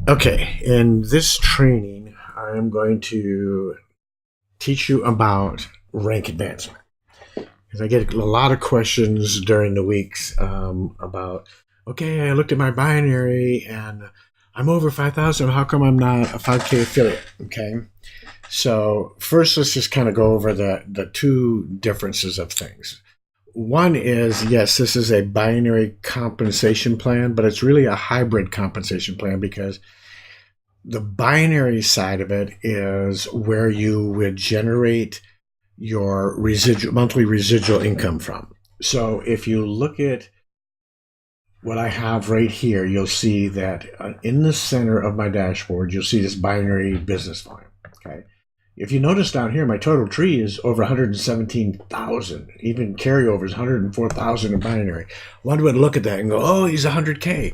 Okay, in this training, I am going to teach you about rank advancement. Because I get a lot of questions during the weeks about, okay, I looked at my binary and I'm over 5,000. How come I'm not a 5K affiliate? Okay, so first let's just kind of go over the two differences of things. One is, yes, this is a binary compensation plan, but it's really a hybrid compensation plan because the binary side of it is where you would generate your residual monthly residual income from. So if you look at what I have right here, you'll see that in the center of my dashboard, you'll see this binary business volume. Okay. If you notice down here, my total tree is over 117,000. Even carryovers 104,000 in binary. One would look at that and go, "Oh, he's 100K,"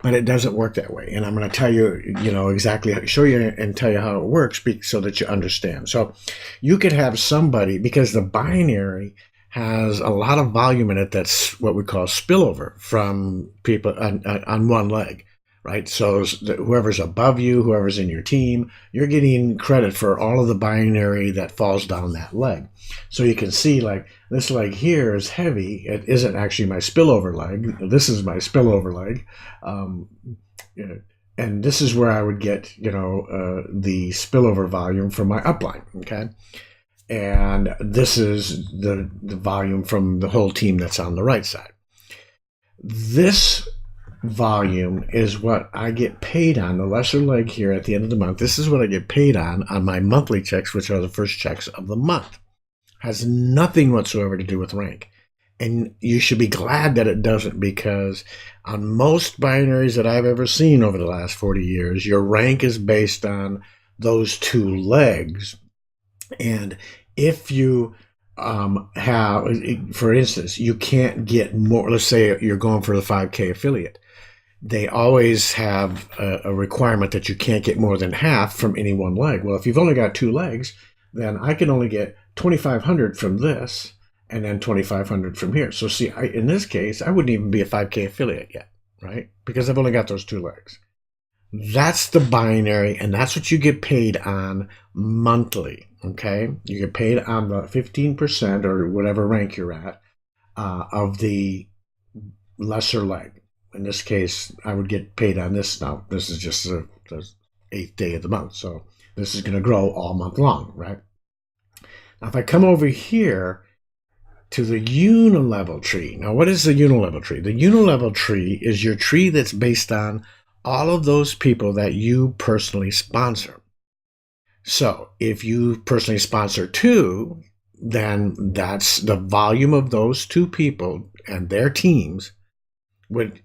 but it doesn't work that way. And I'm going to tell you, exactly show you and tell you how it works so that you understand. So you could have somebody, because the binary has a lot of volume in it, that's what we call spillover from people on one leg, right? So whoever's above you, whoever's in your team, you're getting credit for all of the binary that falls down that leg. So you can see, like, this leg here is heavy. It isn't actually my spillover leg. This is my spillover leg. Um, and this is where I would get, the spillover volume from my upline, okay? And this is the volume from the whole team that's on the right side. This volume is what I get paid on, the lesser leg here at the end of the month. This is what I get paid on my monthly checks, which are the first checks of the month. Has nothing whatsoever to do with rank. And you should be glad that it doesn't, because on most binaries that I've ever seen over the last 40 years, your rank is based on those two legs. And if you have, for instance, you can't get more, let's say you're going for the 5K affiliate. They always have a requirement that you can't get more than half from any one leg. Well, if you've only got two legs, then I can only get 2,500 from this and then 2,500 from here. So see, in this case, I wouldn't even be a 5K affiliate yet, right? Because I've only got those two legs. That's the binary, and that's what you get paid on monthly. Okay, you get paid on the 15% or whatever rank you're at of the lesser leg. In this case, I would get paid on this. Now, this is just the 8th day of the month, so this is going to grow all month long, right? Now, if I come over here to the unilevel tree. Now, what is the unilevel tree? The unilevel tree is your tree that's based on all of those people that you personally sponsor. So if you personally sponsor two, then that's the volume of those two people and their teams would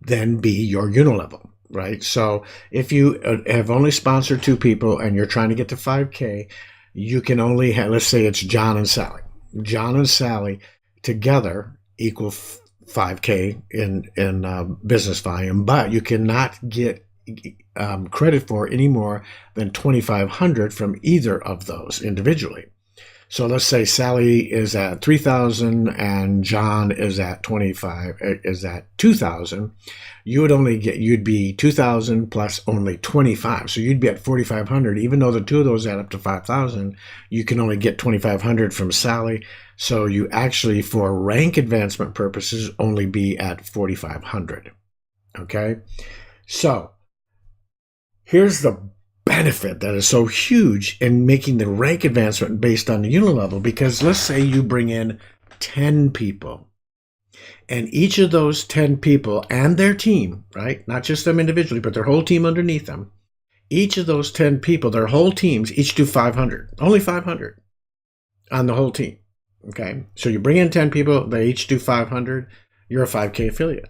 then be your unilevel, right? So if you have only sponsored two people and you're trying to get to 5K, you can only have, let's say it's John and Sally. John and Sally together equal 5K in business volume, but you cannot get credit for any more than 2,500 from either of those individually. So let's say Sally is at 3,000 and John is at 2,000. You'd be 2,000 plus only 25. So you'd be at 4,500. Even though the two of those add up to 5,000, you can only get 2,500 from Sally. So you actually, for rank advancement purposes, only be at 4,500. Okay? So here's the benefit that is so huge in making the rank advancement based on the unilevel, because let's say you bring in 10 people, and each of those 10 people and their team, right? Not just them individually, but their whole team underneath them. Each of those 10 people, their whole teams, each do 500, only 500 on the whole team. Okay. So you bring in 10 people, they each do 500. You're a 5K affiliate,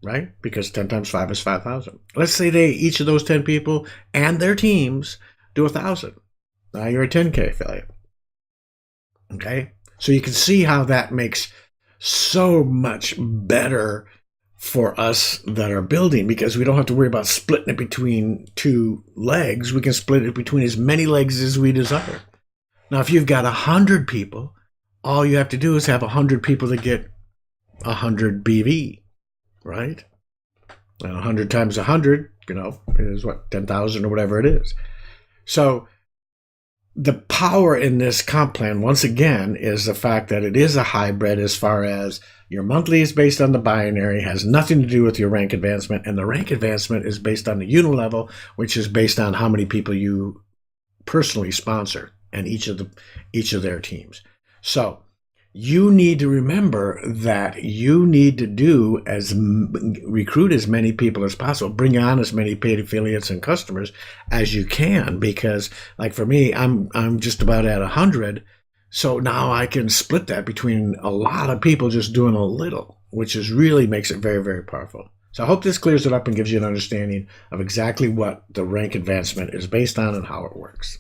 right? Because 10 times 5 is 5,000. Let's say each of those 10 people and their teams do 1,000. Now you're a 10K affiliate. Okay? So you can see how that makes so much better for us that are building, because we don't have to worry about splitting it between two legs. We can split it between as many legs as we desire. Now, if you've got 100 people, all you have to do is have 100 people to get 100 BV. Right? And 100 times 100 is what, 10,000 or whatever it is. So the power in this comp plan, once again, is the fact that it is a hybrid as far as your monthly is based on the binary, has nothing to do with your rank advancement, and the rank advancement is based on the unilevel, which is based on how many people you personally sponsor and each of their teams. So you need to remember that you need to recruit as many people as possible, bring on as many paid affiliates and customers as you can, because like for me, I'm just about at 100. So now I can split that between a lot of people just doing a little, which really makes it very, very powerful. So I hope this clears it up and gives you an understanding of exactly what the rank advancement is based on and how it works.